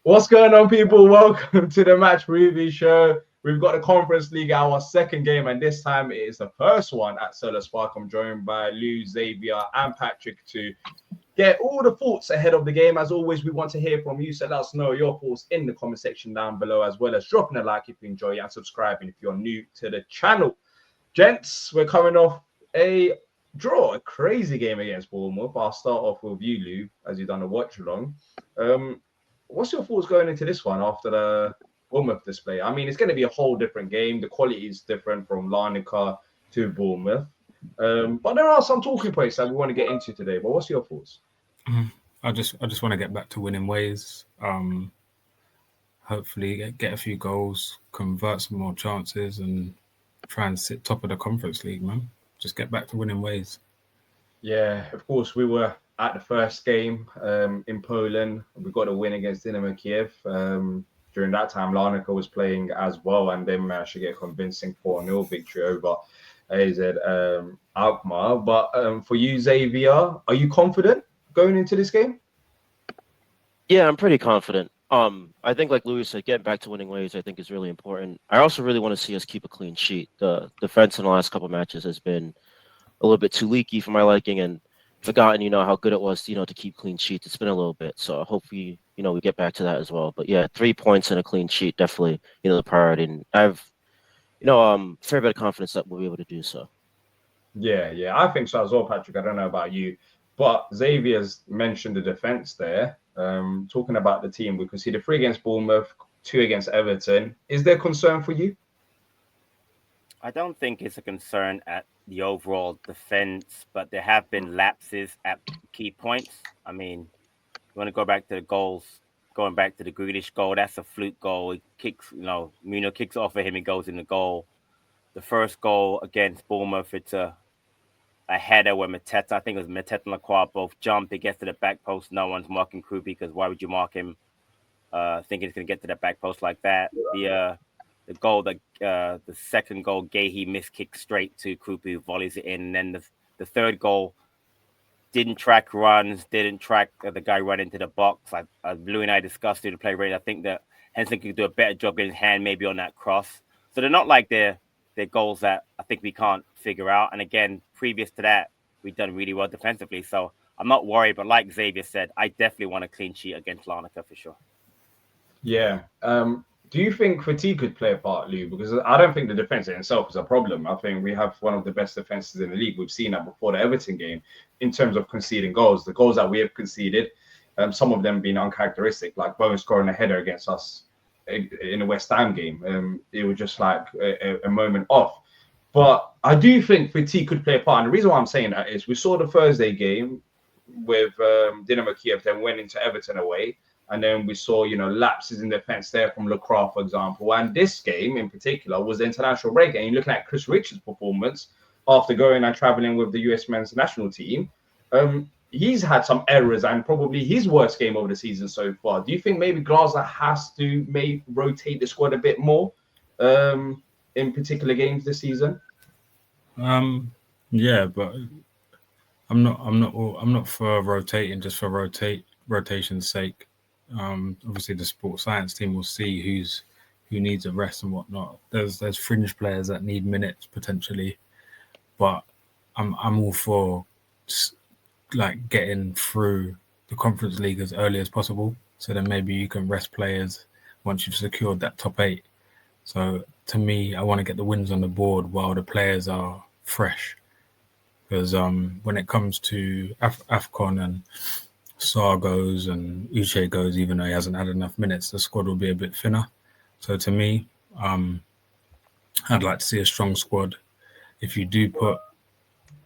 What's going on, people? Welcome to the Match Review Show. We've got the Conference League, our second game, and this time it is the first one at Solar Spark. I'm joined by Lou, Xavier, and Patrick to get all the thoughts ahead of the game. As always, we want to hear from you, so let us know your thoughts in the comment section down below, as well as dropping a like if you enjoy and subscribing if you're new to the channel. Gents, we're coming off a draw, a crazy game against Bournemouth. I'll start off with you, Lou, as you've done a watch along. What's your thoughts going into this one after the Bournemouth display? I mean, it's going to be a whole different game. The quality is different from Larnaca to Bournemouth. But there are some talking points that we want to get into today. But what's your thoughts? I just want to get back to winning ways. Hopefully get a few goals, convert some more chances, and try and sit top of the Conference League, man. Just get back to winning ways. Yeah, of course, we were at the first game in Poland. We got a win against Dynamo Kiev. During that time, Larnaca was playing as well, and they managed to get a convincing 4-0 victory over AZ Alkmaar. But for you, Xavier, are you confident going into this game? Yeah, I'm pretty confident. I think, like Louis said, getting back to winning ways, I think, is really important. I also really want to see us keep a clean sheet. The defense in the last couple of matches has been a little bit too leaky for my liking, and forgotten, how good it was, to keep clean sheets. It's been a little bit, so hopefully, we get back to that as well. But yeah, 3 points and a clean sheet, definitely, the priority. And I have, fair bit of confidence that we'll be able to do so. Yeah, I think so as well, Patrick. I don't know about you, but Xavier's mentioned the defense there. Talking about the team, we could see the 3 against Bournemouth, 2 against Everton. Is there concern for you? I don't think it's a concern at the overall defense, but there have been lapses at key points. I mean, you want to go back to the goals, going back to the Grealish goal, that's a fluke goal. He kicks, Muno kicks off of him, he goes in the goal. The first goal against Bournemouth, it's a header where Mateta, I think it was Mateta and Lacroix both jumped. It gets to the back post. No one's marking Krupi because why would you mark him thinking it's going to get to the back post like that? The goal, the second goal, Gahey missed kick straight to Krupi, who volleys it in. And then the third goal didn't track runs, didn't track the guy run into the box. Louis and I discussed it to play rate. I think that Henson could do a better job getting his hand maybe on that cross. So they're not like they're goals that I think we can't figure out. And again, previous to that, we've done really well defensively. So I'm not worried. But like Xavier said, I definitely want a clean sheet against Larnaca for sure. Yeah. Do you think fatigue could play a part, Lou? Because I don't think the defense in itself is a problem. I think we have one of the best defenses in the league. We've seen that before the Everton game in terms of conceding goals. The goals that we have conceded, some of them being uncharacteristic, like Bowen scoring a header against us in the West Ham game. It was just like a moment off. But I do think fatigue could play a part. And the reason why I'm saying that is we saw the Thursday game with Dynamo Kiev, then went into Everton away. And then we saw, lapses in defense there from Lacroix, for example. And this game in particular was the international break. And you're looking at Chris Richards' performance after going and traveling with the US men's national team. He's had some errors and probably his worst game of the season so far. Do you think maybe Glasner has to rotate the squad a bit more in particular games this season? Yeah, but I'm not for rotating just for rotation's sake. Obviously the sports science team will see who needs a rest and whatnot. There's fringe players that need minutes potentially, but I'm all for like getting through the Conference League as early as possible, so then maybe you can rest players once you've secured that top 8. So to me, I want to get the wins on the board while the players are fresh, because when it comes to AFCON and Sarr goes and Uche goes, even though he hasn't had enough minutes, the squad will be a bit thinner. So to me, I'd like to see a strong squad. If you do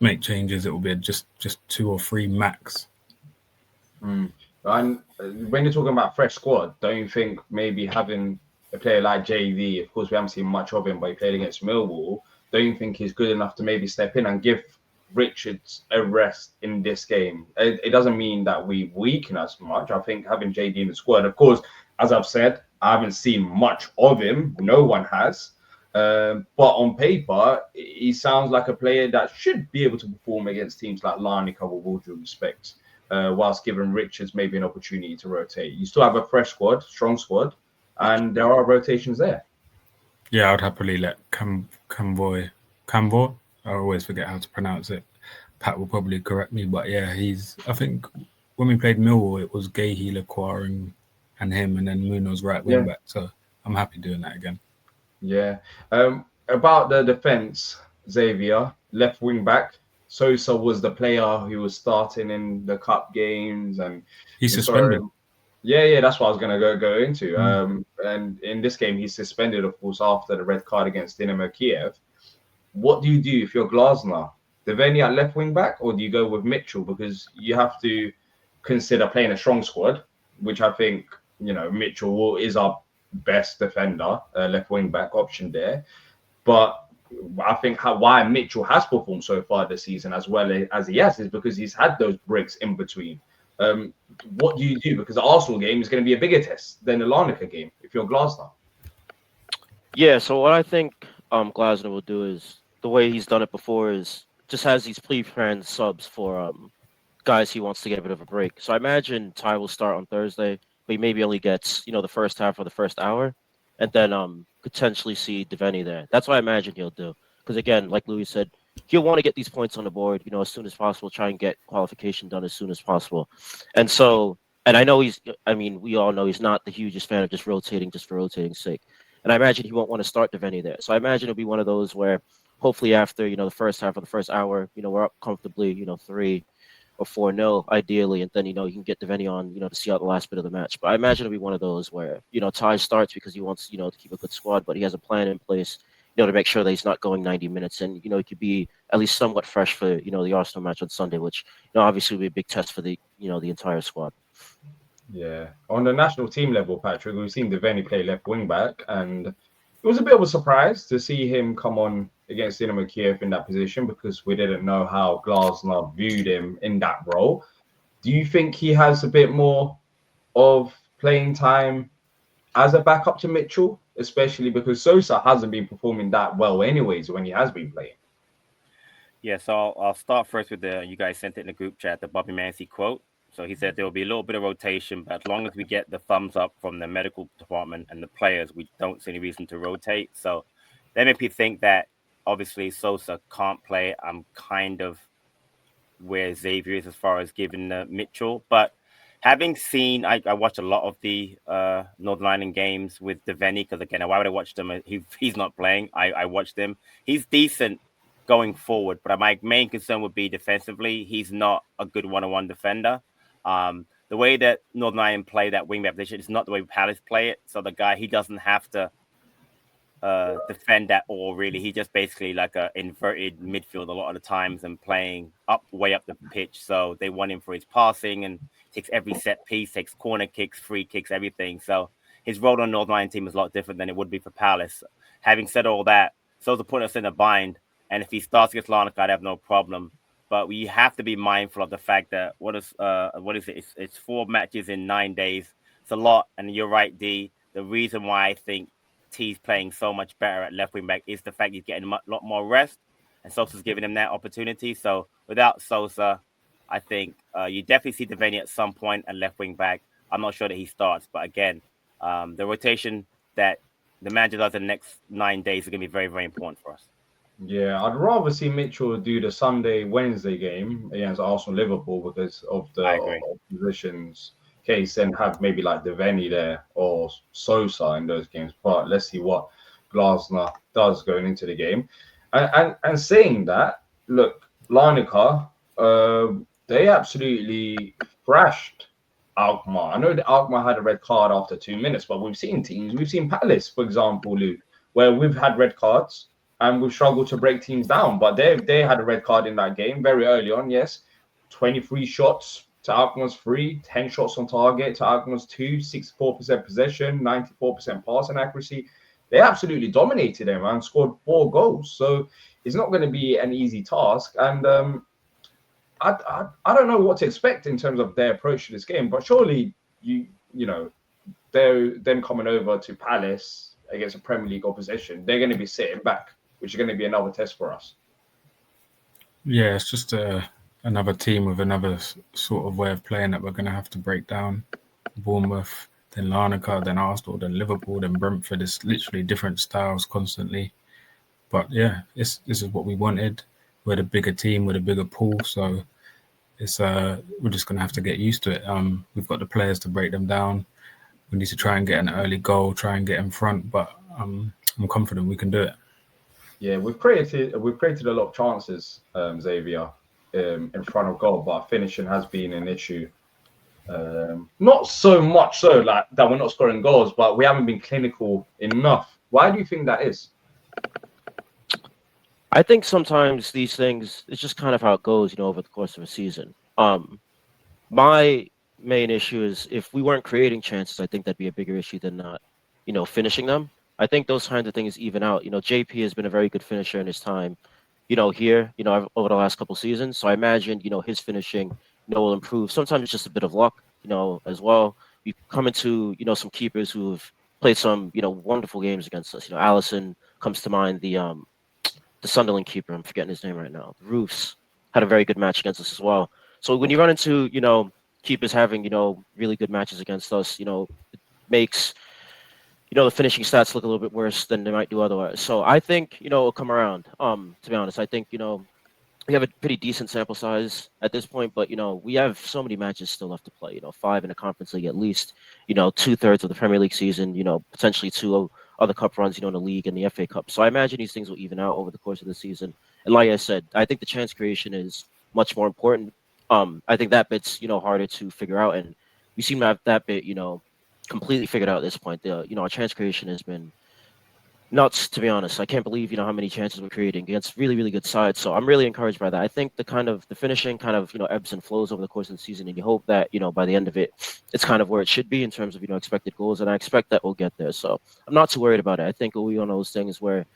make changes, it will be just 2 or 3 max. And when you're talking about fresh squad, don't you think maybe having a player like JV, of course we haven't seen much of him, but he played against Millwall, don't you think he's good enough to maybe step in and give Richards a rest in this game? It doesn't mean that we weaken as much. I think having JD in the squad, of course, as I've said, I haven't seen much of him. No one has. But on paper, he sounds like a player that should be able to perform against teams like Larnaca with all due respect. whilst giving Richards maybe an opportunity to rotate. You still have a fresh squad, strong squad, and there are rotations there. Yeah, I'd happily let Camboy. I always forget how to pronounce it. Pat will probably correct me, but yeah, I think when we played Millwall, it was Gahey, Lacroix, and him, and then Munoz right wing back. So I'm happy doing that again. Yeah. About the defense, Xavier, left wing back. Sosa was the player who was starting in the cup games, and he's suspended. Yeah, that's what I was going to go into. And in this game, he's suspended, of course, after the red card against Dynamo Kiev. What do you do if you're Glasner? Devaney at left wing back, or do you go with Mitchell? Because you have to consider playing a strong squad, which I think, Mitchell is our best defender, left wing back option there. But I think why Mitchell has performed so far this season as well as he has is because he's had those breaks in between. What do you do? Because the Arsenal game is going to be a bigger test than the Larnaca game if you're Glasner. Yeah, so what I think Glasner will do is the way he's done it before is just has these pre-planned subs for guys he wants to get a bit of a break. So I imagine Ty will start on Thursday, but he maybe only gets the first half or the first hour, and then potentially see Devaney there. That's what I imagine he'll do. Because again, like Louis said, he'll want to get these points on the board, as soon as possible, try and get qualification done as soon as possible. And I know we all know he's not the hugest fan of just rotating just for rotating's sake. And I imagine he won't want to start Devaney there. So I imagine it'll be one of those where hopefully after, the first half or the first hour, we're up comfortably, 3 or 4-0 ideally. And then, you can get Devaney on, to see out the last bit of the match. But I imagine it'll be one of those where, Ty starts because he wants, to keep a good squad, but he has a plan in place, to make sure that he's not going 90 minutes. And, he could be at least somewhat fresh for, the Arsenal match on Sunday, which, obviously will be a big test for the, the entire squad. Yeah. On the national team level, Patrick, we've seen Devaney play left wing back, and it was a bit of a surprise to see him come on against Dynamo Kiev in that position because we didn't know how Glasner viewed him in that role. Do you think he has a bit more of playing time as a backup to Mitchell, especially because Sosa hasn't been performing that well anyways when he has been playing? Yeah, so I'll start first with you guys sent it in the group chat, the Bobby Mancy quote. So he said there will be a little bit of rotation, but as long as we get the thumbs up from the medical department and the players, we don't see any reason to rotate. So that made me think that obviously Sosa can't play. I'm kind of where Xavier is as far as giving Mitchell. But having seen, I watched a lot of the Northern Ireland games with Devaney because, again, why would I watch them? He's not playing. I watched him. He's decent going forward, but my main concern would be defensively. He's not a good one-on-one defender. The way that Northern Ireland play that wingback position is not the way Palace play it. So the guy, he doesn't have to defend at all, really. He just basically like a inverted midfield a lot of the times and playing way up the pitch. So they want him for his passing and takes every set piece, takes corner kicks, free kicks, everything. So his role on the Northern Ireland team is a lot different than it would be for Palace. Having said all that, so to put us in a bind, and if he starts against Larnaca, I'd have no problem. But we have to be mindful of the fact that what is it? It's 4 matches in 9 days. It's a lot. And you're right, D. The reason why I think T's playing so much better at left wing back is the fact he's getting a lot more rest, and Sosa's giving him that opportunity. So without Sosa, I think you definitely see Devaney at some point at left wing back. I'm not sure that he starts, but again, the rotation that the manager does in the next 9 days is going to be very, very important for us. Yeah, I'd rather see Mitchell do the Wednesday game against Arsenal-Liverpool because of the opposition's case and have maybe like Devaney there or Sosa in those games. But let's see what Glasner does going into the game. And saying that, look, Larnaca, they absolutely thrashed Alkmaar. I know that Alkmaar had a red card after 2 minutes, but we've seen Palace, for example, Luke, where we've had red cards and we've struggled to break teams down. But they had a red card in that game very early on, yes. 23 shots to Alkmaar's 3, 10 shots on target to Alkmaar's 2, 64% possession, 94% passing accuracy. They absolutely dominated them and scored 4 goals. So it's not going to be an easy task. And I don't know what to expect in terms of their approach to this game. But surely, they're then coming over to Palace against a Premier League opposition. They're going to be sitting back, which is going to be another test for us. Yeah, it's just another team with another sort of way of playing that we're going to have to break down. Bournemouth, then Larnaca, then Arsenal, then Liverpool, then Brentford. It's literally different styles constantly. But yeah, this is what we wanted. We're the bigger team, we're the bigger pool, so it's we're just going to have to get used to it. We've got the players to break them down. We need to try and get an early goal, try and get in front, but I'm confident we can do it. Yeah, we've created a lot of chances, Xavier, in front of goal, but finishing has been an issue. Not so much so like that we're not scoring goals, but we haven't been clinical enough. Why do you think that is? I think sometimes these things, it's just kind of how it goes, over the course of a season. My main issue is if we weren't creating chances, I think that'd be a bigger issue than not, finishing them. I think those kinds of things even out. JP has been a very good finisher in his time, here, over the last couple seasons. So I imagine, his finishing, will improve. Sometimes it's just a bit of luck, as well. We come into, some keepers who've played some, wonderful games against us. Allison comes to mind, the Sunderland keeper, I'm forgetting his name right now. Roofs had a very good match against us as well. So when you run into, keepers having, really good matches against us, it makes, the finishing stats look a little bit worse than they might do otherwise. So I think, it'll come around. To be honest, I think, we have a pretty decent sample size at this point, but, we have so many matches still left to play, 5 in the Conference League at least, 2/3 of the Premier League season, potentially 2 other cup runs, in the league and the FA Cup. So I imagine these things will even out over the course of the season. And like I said, I think the chance creation is much more important. I think that bit's, harder to figure out. And we seem to have that bit, completely figured out at this point. Our chance creation has been nuts, to be honest. I can't believe, how many chances we're creating against really, really good sides. So I'm really encouraged by that. I think the finishing kind of, ebbs and flows over the course of the season. And you hope that, by the end of it, it's kind of where it should be in terms of, expected goals. And I expect that we'll get there. So I'm not too worried about it. I think it'll be one of those things where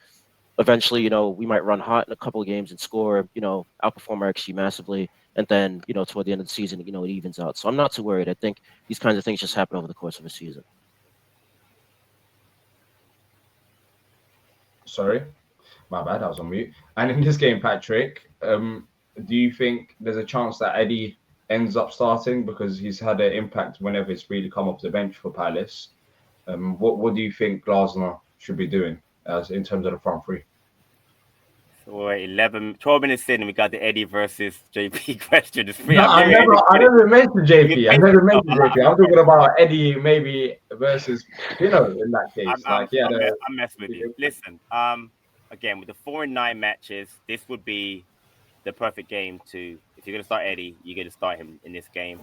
eventually, we might run hot in a couple of games and score, outperform our XG massively. And then, toward the end of the season, it evens out. So I'm not too worried. I think these kinds of things just happen over the course of a season. Sorry, my bad, I was on mute. And in this game, Patrick, do you think there's a chance that Eddie ends up starting because he's had an impact whenever it's really come off the bench for Palace? What do you think Glasner should be doing as in terms of the front three? So we're 12 minutes in, and we got the Eddie versus JP question. No, I never mentioned JP. I never mentioned JP. I'm talking about Eddie maybe versus Pino in that case. I'm messing with you. Listen, again, with the 4 and 9 matches, this would be the perfect game to, if you're going to start Eddie, you're going to start him in this game.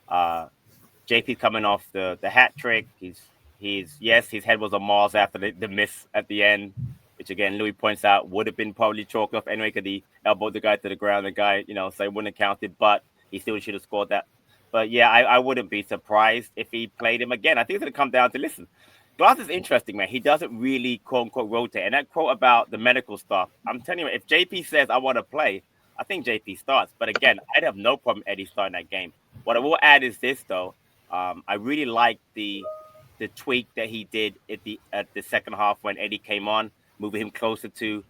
JP coming off the hat trick. His head was on Mars after the miss at the end, which again, Louis points out would have been probably chalked off anyway because he elbowed the guy to the ground. The guy, so he wouldn't have counted, but he still should have scored that. But yeah, I wouldn't be surprised if he played him again. I think it's going to come down to, listen, Glass is interesting, man. He doesn't really, quote unquote, rotate. And that quote about the medical stuff, I'm telling you, if JP says, I want to play, I think JP starts. But again, I'd have no problem Eddie starting that game. What I will add is this, though. I really like the tweak that he did at the second half when Eddie came on, moving him closer to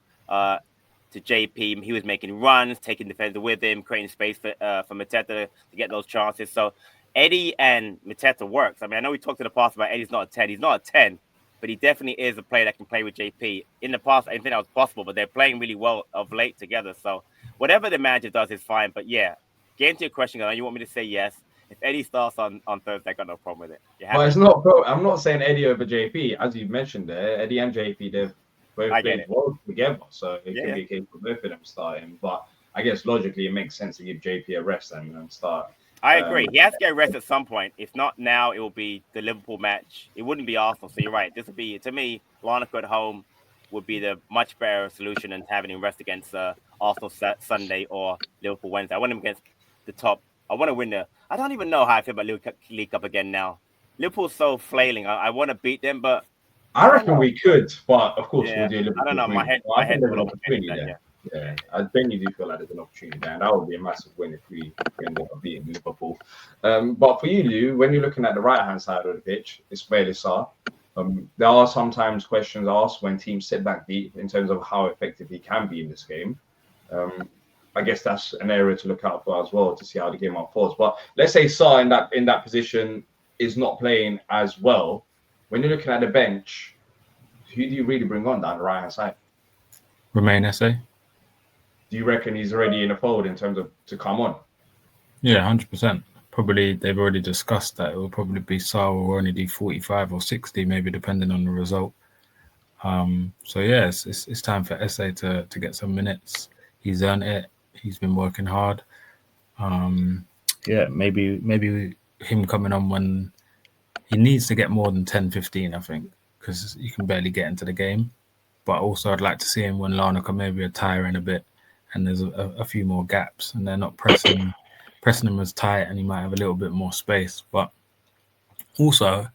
JP. He was making runs, taking defender with him, creating space for Mateta to get those chances. So Eddie and Mateta works. I mean, I know we talked in the past about Eddie's not a 10. He's not a 10, but he definitely is a player that can play with JP. In the past, I didn't think that was possible, but they're playing really well of late together. So whatever the manager does is fine. But yeah, getting to your question, you want me to say yes. If Eddie starts on Thursday, I got no problem with it. Well, it's not. I'm not saying Eddie over JP, as you mentioned there. Eddie and JP, they've both played well together, so it can be a case of both of them starting. But I guess logically, it makes sense to give JP a rest and start. I agree. He has to get a rest at some point. If not now, it will be the Liverpool match. It wouldn't be Arsenal. So you're right. This would be, to me, Larnaca at home would be the much better solution than having him rest against Arsenal Sunday or Liverpool Wednesday. I want him against the top. I want to win I don't even know how I feel about League Cup again now. Liverpool's so flailing. I want to beat them, but I reckon we could. But of course, we'll do Liverpool. I don't know. My head there's an opportunity there. Yeah, I genuinely do feel like there's an opportunity there, and that would be a massive win if we end up beating Liverpool. But for you, Lou, when you're looking at the right-hand side of the pitch, it's Bailey-Sarr. There are sometimes questions asked when teams sit back deep in terms of how effective he can be in this game. I guess that's an area to look out for as well to see how the game unfolds. But let's say Sarr in that position is not playing as well. When you're looking at the bench, who do you really bring on down the right hand side? Remain essay. Do you reckon he's already in the fold in terms of to come on? Yeah, 100%. Probably they've already discussed that it will probably be Sarr will only do 45 or 60, maybe depending on the result. So yeah, it's time for Essay to get some minutes. He's earned it. He's been working hard. Yeah, maybe him coming on when he needs to get more than 10, 15, I think, because you can barely get into the game. But also I'd like to see him when Larnaca maybe are tiring a bit and there's a few more gaps and they're not pressing him as tight and he might have a little bit more space. But also,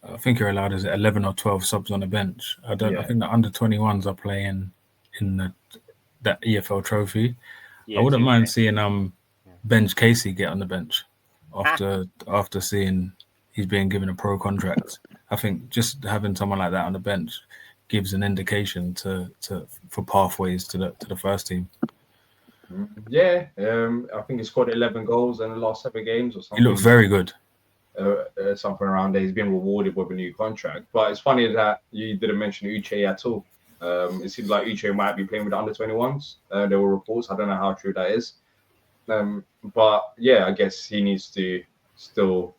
I think you're allowed 11 or 12 subs on the bench. I think the under 21s are playing in that EFL trophy. I wouldn't mind seeing Benj Casey get on the bench after seeing he's being given a pro contract. I think just having someone like that on the bench gives an indication for pathways to the first team. Yeah, I think he scored 11 goals in the last 7 games or something. He looks very good. Something around there. He's been rewarded with a new contract. But it's funny that you didn't mention Uche at all. It seems like Uche might be playing with the under 21s. There were reports. I don't know how true that is. But yeah, I guess he needs to still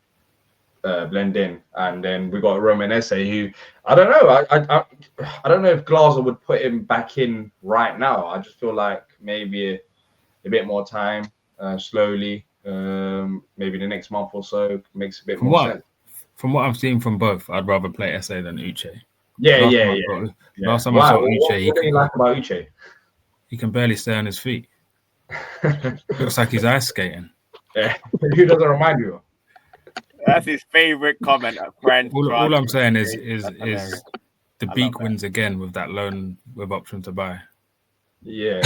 blend in. And then we got Roman Essay, who I don't know. I don't know if Glazer would put him back in right now. I just feel like maybe a bit more time, slowly. Maybe the next month or so makes a bit more sense. From what I've seen from both, I'd rather play Essay than Uche. Last time I saw Uche, what do you like about Uche? He can barely stay on his feet. Looks like he's ice skating. Yeah, who doesn't remind you? That's his favorite comment. All I'm saying is the Beak wins again with that loan with option to buy. Yeah.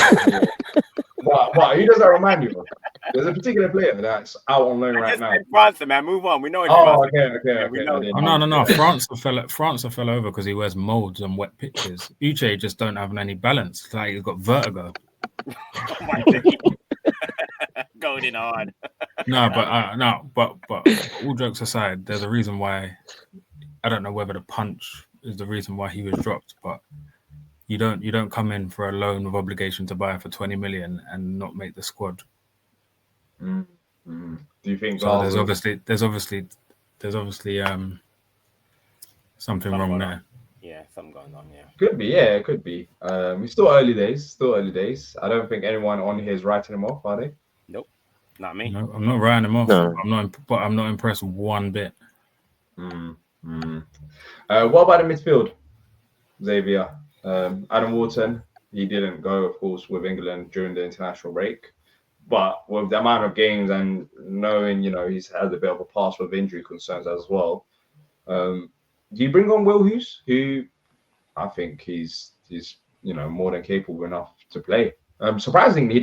What? Who does that remind you of? There's a particular player that's out on loan right now. France, man, move on. We know it's okay. No. France fell over because he wears molds on wet pitches. Uche just don't have any balance. It's like he's got vertigo. Going in hard. But all jokes aside, there's a reason why. I don't know whether the punch is the reason why he was dropped, but you don't come in for a loan with obligation to buy for 20 million and not make the squad. Do you think so? There's obviously something wrong there. Yeah, something going on. Yeah, could be. Yeah, it could be. It's still early days. I don't think anyone on here is writing him off, are they? Nope, not me. No, I'm not writing him off. No. I'm not impressed one bit. What about the midfield, Xavier? Adam Wharton, he didn't go, of course, with England during the international break. But with the amount of games and knowing, he's had a bit of a past with injury concerns as well. Do you bring on Will Hughes, who I think he's more than capable enough to play? Surprisingly, he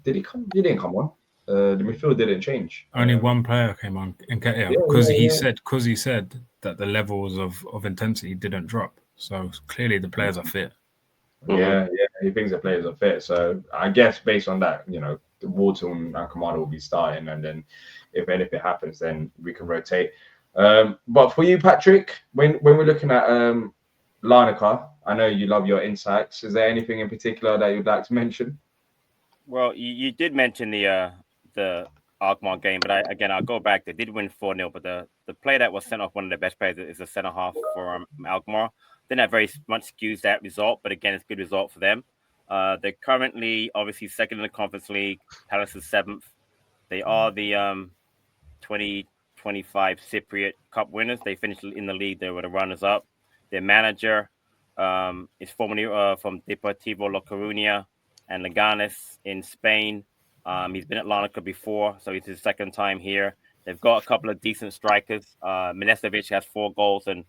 didn't come on. The midfield didn't change. Only one player came on, Nketiah, because he said that the levels of intensity didn't drop. So clearly the players are fit. Yeah, he thinks the players are fit. So I guess based on that, Wharton and Kamada will be starting, and then if anything happens, then we can rotate. But for you, Patrick, when we're looking at Larnaca, I know you love your insights. Is there anything in particular that you'd like to mention? Well, you did mention the Alkmaar game, but I'll go back. They did win 4-0, but the player that was sent off, one of the best players, is a centre half for Alkmaar. Didn't have very much skews that result, but again, it's a good result for them. They're currently obviously second in the Conference League. Palace is 7th. They are the 2025 Cypriot Cup winners. They finished in the league. They were the runners-up. Their manager is formerly from Deportivo La Coruña and Leganes in Spain. He's been at Larnaca before, so it's his second time here. They've got a couple of decent strikers. Milicevic has 4 goals and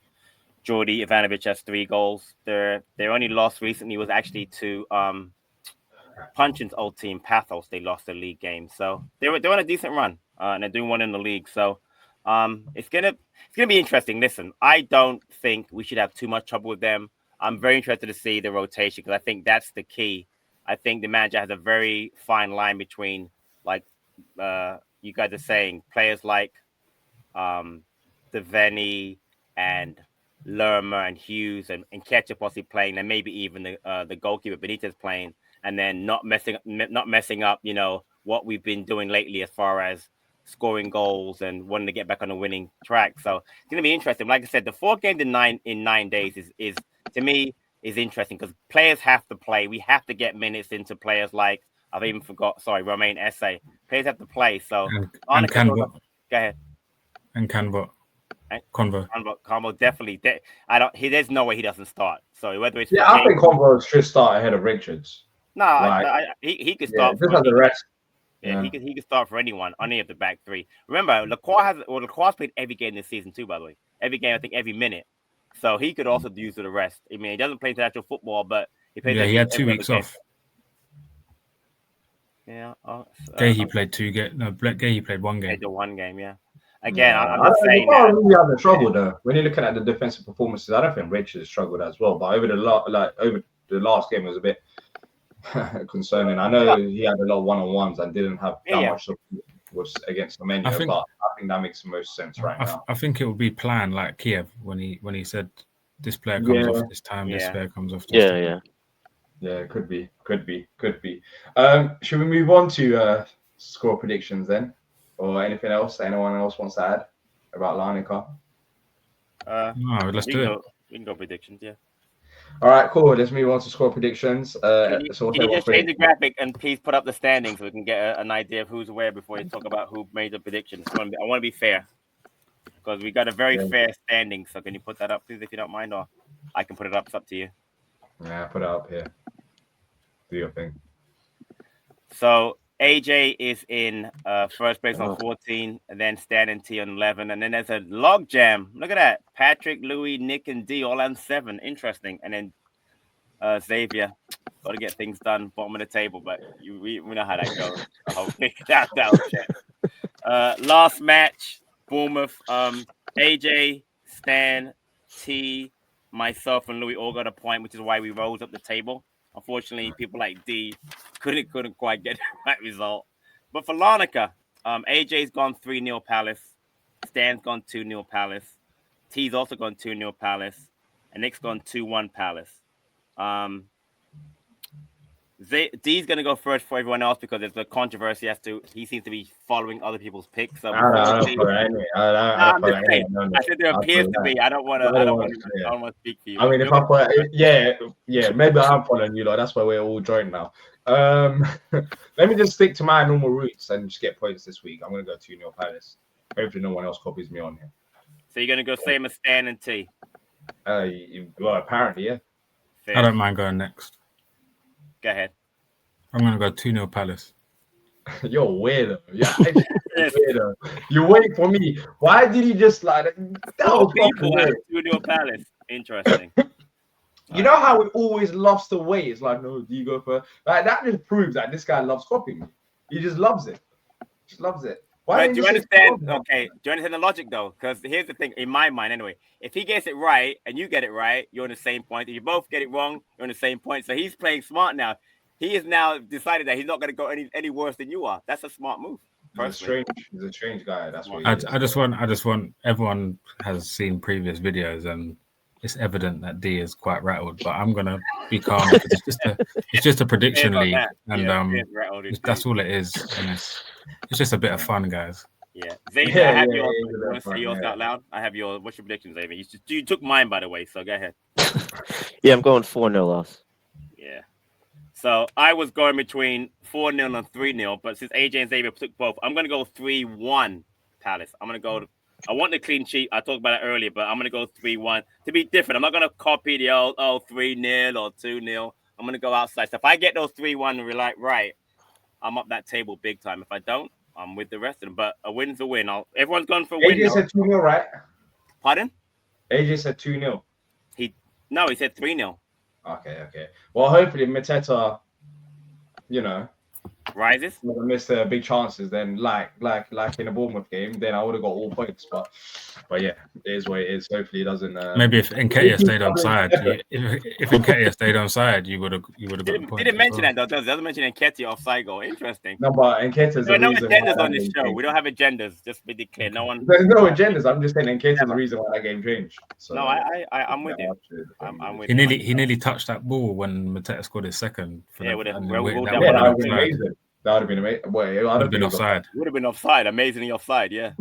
Jordi Ivanovic has 3 goals. Their only loss recently was actually to Punchin's old team, Pathos. They lost their league game, so they're on a decent run, and they're doing one in the league. So it's gonna be interesting. Listen, I don't think we should have too much trouble with them. I'm very interested to see the rotation because I think that's the key. I think the manager has a very fine line between, like you guys are saying, players like Devaney and Lerma and Hughes and Ketchup possibly playing, and maybe even the goalkeeper Benitez playing, and then not messing up, you know, what we've been doing lately as far as scoring goals and wanting to get back on the winning track. So it's gonna be interesting. Like I said, the 4 games in 9 days is to me is interesting because players have to play. We have to get minutes into players like I've even forgot. Sorry, Romain Esse. Players have to play. So and Canva. Go ahead. And Canva. Convo definitely. There's no way he doesn't start. So whether it's I think Convo should start ahead of Richards. He could start. Just as the rest. Yeah, he could start for anyone, any of the back three. Remember, Lacroix played every game this season too. By the way, every game, I think every minute. So he could also use the rest. I mean, he doesn't play international football, but he plays. Yeah, he had 2 weeks off. Yeah. Gahey played 2 games. No, Gahey played 1 game. Played the 1 game, yeah. Again, I'm just saying that. Really having trouble though. When you're looking at the defensive performances, I don't think Richards struggled as well. But over the last game, it was a bit concerning. I know he had a lot of one-on-ones and didn't have that much was against Armenia, but I think that makes the most sense right now. I think it would be planned like Kiev when he said this player comes off this time, this player comes off this time. Yeah, could be. Should we move on to score predictions then? Or anything else anyone else wants to add about Larnaca? No, let's do it. We can go predictions, yeah. All right, cool. Let's move on to score predictions. Can you just change the graphic and please put up the standings so we can get an idea of who's where before you talk about who made the predictions? I want to be fair because we got a very fair standing. So can you put that up, please, if you don't mind, or I can put it up. It's up to you. Yeah, put it up here. Do your thing. So AJ is in first place on 14, and then Stan and T on 11, and then there's a log jam. Look at that. Patrick, Louis, Nick, and D all on 7. Interesting. And then Xavier, got to get things done, bottom of the table, but we know how that goes. The whole thing. Last match, Bournemouth. AJ, Stan, T, myself, and Louis all got a point, which is why we rose up the table. Unfortunately, people like D couldn't quite get the right result. But for Larnaca, AJ's gone 3-0 Palace. Stan's gone 2-0 Palace. T's also gone 2-0 Palace. And Nick's gone 2-1 Palace. D's going to go first for everyone else because there's a controversy as to he seems to be following other people's picks. So I said there appears to be. I don't want to speak for you. I mean, if I put, maybe I'm following you. Like that's why we're all joined now. Let me just stick to my normal routes and just get points this week. I'm going to go 2-0 Palace. Hopefully, no one else copies me on here. So you're going to go same as Stan and T. Well, apparently, yeah. Fair. I don't mind going next. Go ahead. I'm going to go 2-0 Palace. You're weirdo. Yeah, weirdo. You wait for me. Why did he just like that? Was people 2-0 Palace. Interesting. You know how it always loves to wait. It's like, no, do you go for like that? Just proves that this guy loves copying me. He just loves it. Why do you understand? Okay, do you understand the logic though? Because here's the thing, in my mind anyway. If he gets it right and you get it right, you're on the same point. If you both get it wrong, you're on the same point. So he's playing smart now. He has now decided that he's not going to go any worse than you are. That's a smart move. He's a strange guy. That's what I just want. Everyone has seen previous videos, and it's evident that D is quite rattled. But I'm gonna be calm. It's just a prediction league, and that's all it is. And it's just a bit of fun, guys. Yeah, Xavier, I have yours. You want to say yours out loud? I have yours. What's your prediction, Xavier? You took mine, by the way. So go ahead. Yeah, I'm going 4-0 loss. Yeah. So I was going between 4-0 and 3-0, but since AJ and Xavier took both, I'm going to go 3-1 Palace. I want the clean sheet. I talked about it earlier, but I'm going to go 3-1 to be different. I'm not going to copy the old 3-0 or 2-0. I'm going to go outside. So if I get those 3-1 right, I'm up that table big time. If I don't, I'm with the rest of them. But a win's a win. Everyone's gone for a win. AJ said 2-0, right? Pardon? AJ said 2-0. He said 3-0. Okay. Well, hopefully Mateta, rises. I missed big chances, then like in the Bournemouth game, then I would have got all points. But yeah, it is what it is. Hopefully, it doesn't. Maybe if Nketiah stayed on side, if Nketiah stayed on side, you would have got the points. Didn't mention that though. Doesn't mention Nketiah offside goal. Interesting. No, but Nketiah's There are the no reason. agendas on this show. We don't have agendas. Just be declared. No one. There's no agendas. I'm just saying Nketiah's the reason why that game changed. So, No, I'm with you. I'm with He you. he nearly touched that ball when Mateta scored his second. Yeah, that that would would that would have been amazing. That would have been amazing. Wait, I don't think offside. Would have been offside. Amazingly offside. Yeah.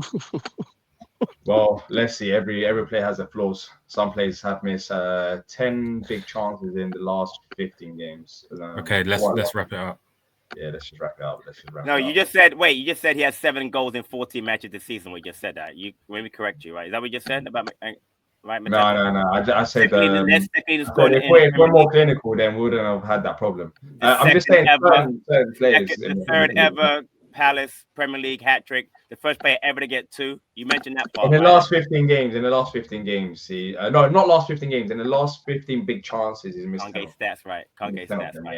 Well, let's see. Every player has their flaws. Some players have missed 10 big chances in the last 15 games. Okay, let's wrap it up. Yeah, let's just wrap it up. You just said you just said he has 7 goals in 14 matches this season. We just said that. Let me correct you, right? Is that what you just said about right? No. I said if we're more clinical, then we wouldn't have had that problem. I'm just saying certain players. The third ever Palace Premier League hat trick. The first player ever to get 2. You mentioned that part. In the last 15 games, see, no, not last 15 games. In the last 15 big chances, he's missed. Can't get stats right. Yeah,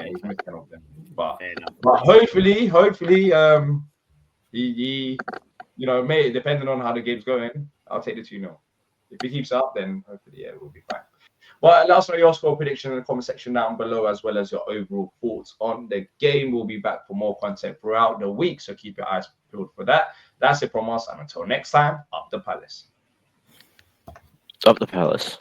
he's missed 10 of them. But hopefully, he may, depending on how the game's going, I'll take the 2-0. If he keeps up, then hopefully, yeah, we'll be fine. Well, let us know your score prediction in the comment section down below, as well as your overall thoughts on the game. We'll be back for more content throughout the week, so keep your eyes peeled for that. That's it from us, and until next time, up the Palace. Up the Palace.